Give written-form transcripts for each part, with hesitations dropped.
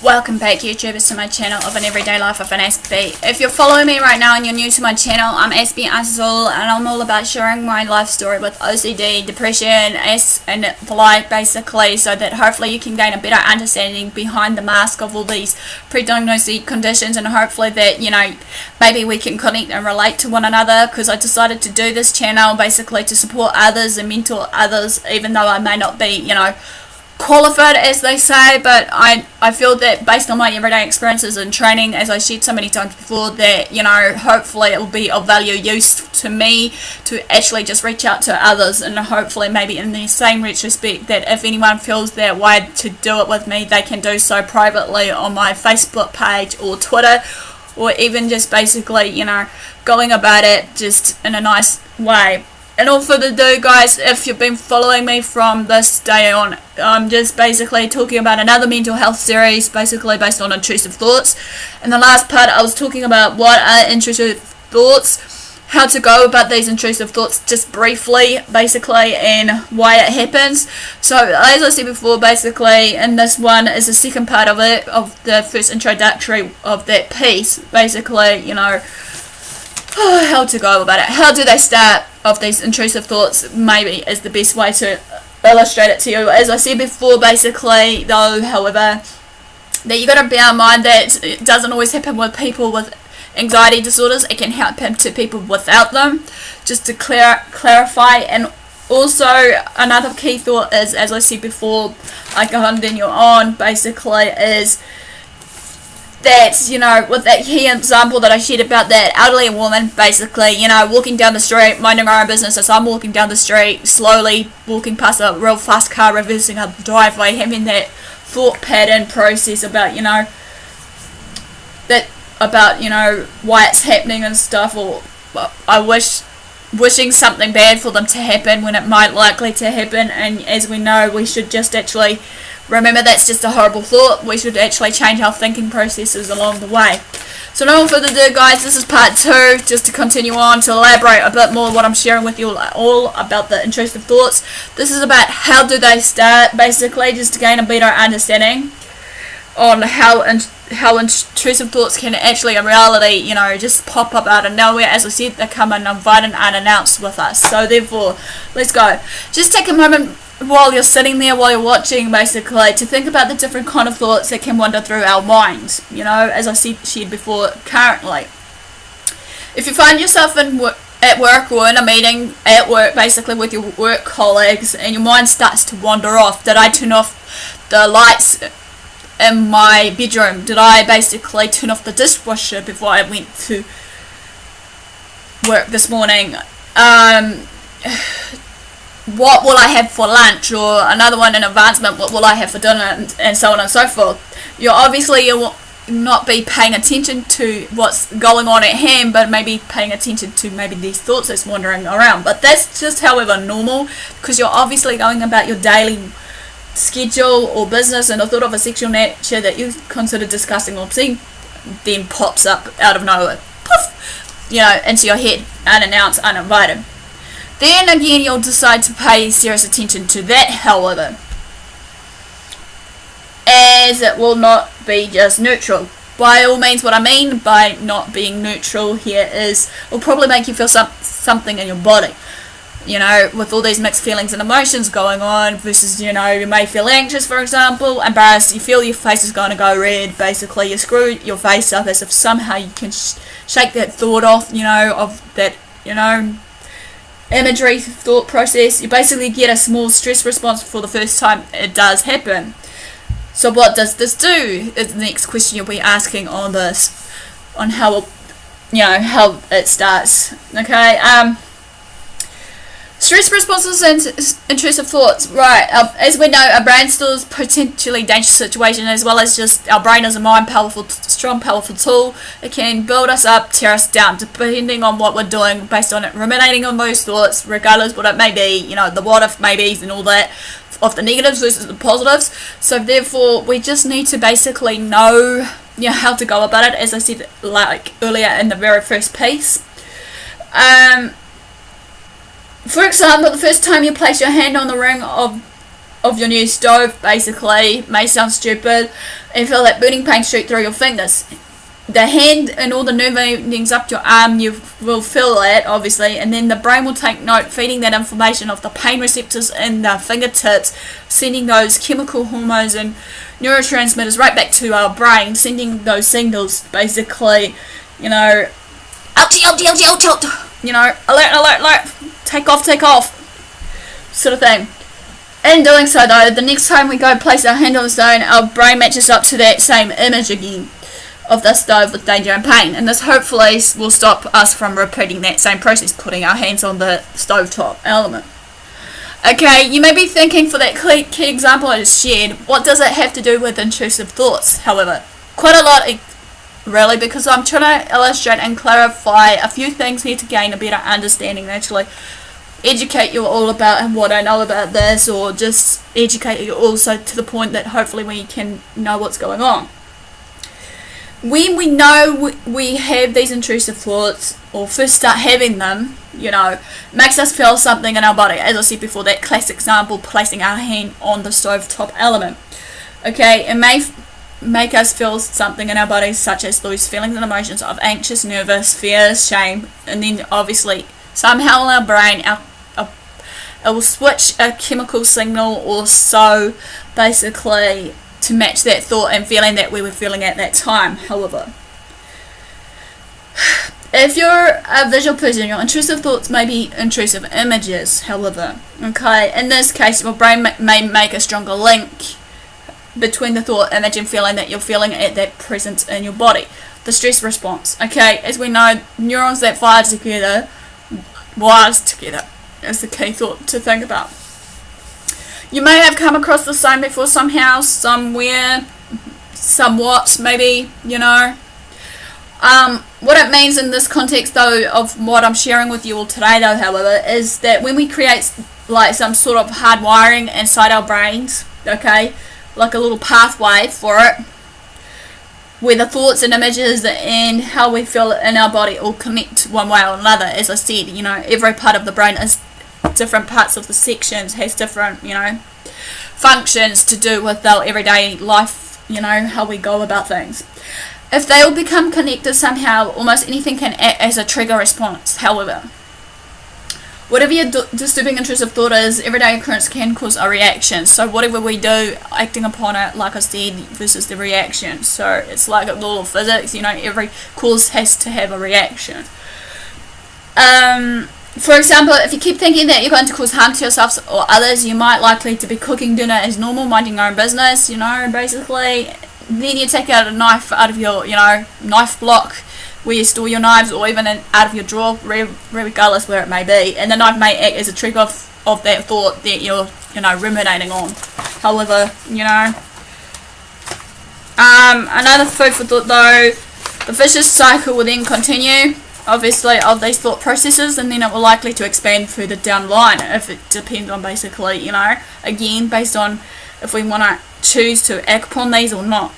Welcome back, YouTubers, to my channel of an everyday life of an Aspie. If you're following me right now and you're new to my channel, I'm AspieAnswersAll, and I'm all about sharing my life story with OCD, depression, and the like, basically, so that hopefully you can gain a better understanding behind the mask of all these pre-diagnosed conditions, and hopefully that, maybe we can connect and relate to one another, because I decided to do this channel basically to support others and mentor others, even though I may not be, qualified, as they say, but I feel that based on my everyday experiences and training, as I shared so many times before, that hopefully it will be of value use to me to actually just reach out to others, and hopefully maybe in the same retrospect that if anyone feels that way to do it with me, they can do so privately on my Facebook page or Twitter, or even just basically going about it just in a nice way. And all further ado, guys, if you've been following me from this day on, I'm just basically talking about another mental health series, basically based on intrusive thoughts. In the last part, I was talking about what are intrusive thoughts, how to go about these intrusive thoughts just briefly, basically, and why it happens. So, as I said before, basically, in this one is the second part of it, of the first introductory of that piece, basically, how to go about it. How do they start of these intrusive thoughts, maybe is the best way to illustrate it to you. As I said before, basically, though, however, that you got to bear in mind that it doesn't always happen with people with anxiety disorders. It can happen to people without them, just to clarify. And also, another key thought is, as I said before, I can continue on, basically, is that, with that key example that I shared about that elderly woman, basically, walking down the street, minding her own business as I'm walking down the street, slowly walking past a real fast car, reversing up the driveway, having that thought pattern process about, why it's happening and stuff, or wishing something bad for them to happen when it might likely to happen. And as we know, we should just actually remember that's just a horrible thought. We should actually change our thinking processes along the way. So no further ado, guys, this is part 2, just to continue on to elaborate a bit more what I'm sharing with you all about the intrusive thoughts. This is about how do they start, basically, just to gain a better understanding on how intrusive thoughts can actually, in reality, just pop up out of nowhere. As I said, they come uninvited and unannounced with us. So therefore, let's go. Just take a moment while you're sitting there, while you're watching, basically, to think about the different kind of thoughts that can wander through our minds, as I shared before, currently. If you find yourself at work or in a meeting at work, basically with your work colleagues, and your mind starts to wander off, did I turn off the lights in my bedroom? Did I basically turn off the dishwasher before I went to work this morning? What will I have for lunch? Or another one in advancement, what will I have for dinner, and so on and so forth. You will not be paying attention to what's going on at hand, but maybe paying attention to maybe these thoughts that's wandering around. But that's just, however, normal, because you're obviously going about your daily schedule or business, and a thought of a sexual nature that you consider disgusting or obscene then pops up out of nowhere, poof, into your head, unannounced, uninvited. Then again, you'll decide to pay serious attention to that, however, as it will not be just neutral. By all means, what I mean by not being neutral here is it will probably make you feel something in your body, with all these mixed feelings and emotions going on, versus, you may feel anxious, for example, embarrassed, you feel your face is going to go red, basically, you screw your face up as if somehow you can shake that thought off, of that, imagery thought process. You basically get a small stress response for the first time it does happen. So what does this do is the next question you'll be asking on this, on how it starts. Okay, stress responses and intrusive thoughts. Right, as we know, our brain stores potentially dangerous situations, as well as just our brain is a strong, powerful tool. It can build us up, tear us down, depending on what we're doing, based on it, ruminating on those thoughts, regardless what it may be, the what if maybes and all that, of the negatives versus the positives. So therefore, we just need to basically know, how to go about it, as I said like earlier in the very first piece. For example, the first time you place your hand on the ring of your new stove, basically, may sound stupid, and feel that burning pain shoot through your fingers. The hand and all the nerve endings up your arm, you will feel it, obviously, and then the brain will take note, feeding that information of the pain receptors in the fingertips, sending those chemical hormones and neurotransmitters right back to our brain, sending those signals, basically, you know, ouchie, ouchie, ouchie, ouchie, ouchie, you know, alert, alert, alert, take off, sort of thing. In doing so, though, the next time we go place our hand on the stone, our brain matches up to that same image again of the stove with danger and pain, and this hopefully will stop us from repeating that same process, putting our hands on the stovetop element. Okay, you may be thinking, for that key example I just shared, what does it have to do with intrusive thoughts? However, quite a lot, really, because I'm trying to illustrate and clarify a few things here to gain a better understanding, actually educate you all about what I know about this, or just educate you also to the point that hopefully we can know what's going on. When we know we have these intrusive thoughts, or first start having them, you know, makes us feel something in our body. As I said before, that classic example, placing our hand on the stovetop element. Okay, it may make us feel something in our bodies, such as those feelings and emotions of anxious, nervous, fear, shame, and then obviously somehow in our brain, it will switch a chemical signal or so, basically, to match that thought and feeling that we were feeling at that time. However, if you're a visual person, your intrusive thoughts may be intrusive images. However, okay, in this case, your brain may make a stronger link between the thought, image, and feeling that you're feeling at that presence in your body. The stress response. Okay, as we know, neurons that wires together is the key thought to think about. You may have come across the same before somehow, somewhere, somewhat, maybe, you know. What it means in this context, though, of what I'm sharing with you all today, though, however, is that when we create, like, some sort of hard wiring inside our brains, okay, like a little pathway for it, where the thoughts and images and how we feel in our body all connect one way or another. As I said, you know, every part of the brain is different, parts of the sections has different, you know, functions to do with our everyday life, you know, how we go about things. If they all become connected somehow, almost anything can act as a trigger response. However, whatever your disturbing intrusive thought is, everyday occurrence can cause a reaction. So whatever we do, acting upon it, like I said, versus the reaction. So it's like a law of physics, you know, every cause has to have a reaction. For example, if you keep thinking that you're going to cause harm to yourself or others, you might likely to be cooking dinner as normal, minding your own business, you know, basically. Then you take out a knife out of your, you know, knife block where you store your knives, or even out of your drawer, regardless where it may be, and the knife may act as a trigger of that thought that you're, you know, ruminating on. However, you know, another food for thought, though, the vicious cycle will then continue, obviously, of these thought processes, and then it will likely to expand further down the line, if it depends on, basically, you know, again, based on if we want to choose to act upon these or not.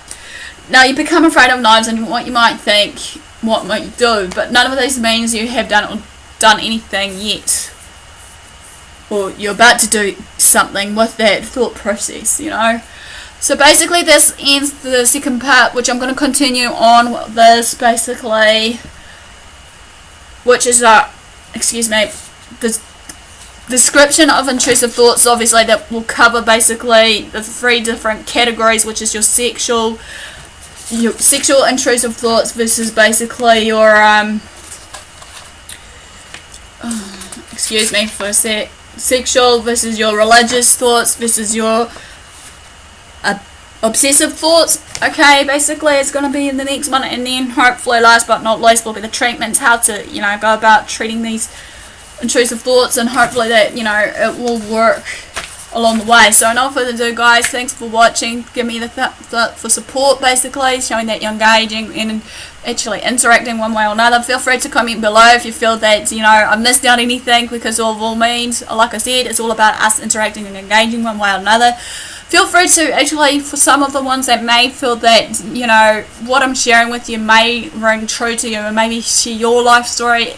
Now, you become afraid of knives and what you might think, what might you do, but none of these means you have done anything yet, or you're about to do something with that thought process, you know. So basically this ends the second part, which I'm going to continue on with this, basically, which is the description of intrusive thoughts, obviously, that will cover basically the 3 different categories, which is your sexual intrusive thoughts versus basically your excuse me for a sec, sexual versus your religious thoughts versus your obsessive thoughts. Okay, basically it's going to be in the next one, and then hopefully last but not least will be the treatments, how to, you know, go about treating these intrusive thoughts, and hopefully that, you know, it will work along the way. So no further ado, guys, thanks for watching. Give me the for support, basically, showing that you're engaging and actually interacting one way or another. Feel free to comment below if you feel that, you know, I missed out anything, because of all means, like I said, it's all about us interacting and engaging one way or another. feel free to actually, for some of the ones that may feel that, you know, what I'm sharing with you may ring true to you, and maybe share your life story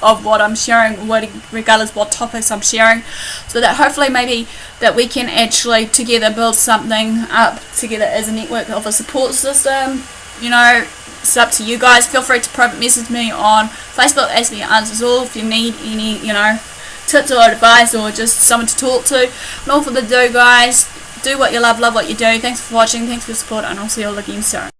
of what I'm sharing, regardless what topics I'm sharing, so that hopefully maybe that we can actually together build something up together as a network of a support system. You know, it's up to you guys. Feel free to private message me on Facebook, AspieAnswersAll, if you need any, you know, tips or advice or just someone to talk to. And all for the do, guys. Do what you love what you do. Thanks for watching, thanks for your support, and I'll see you all again soon.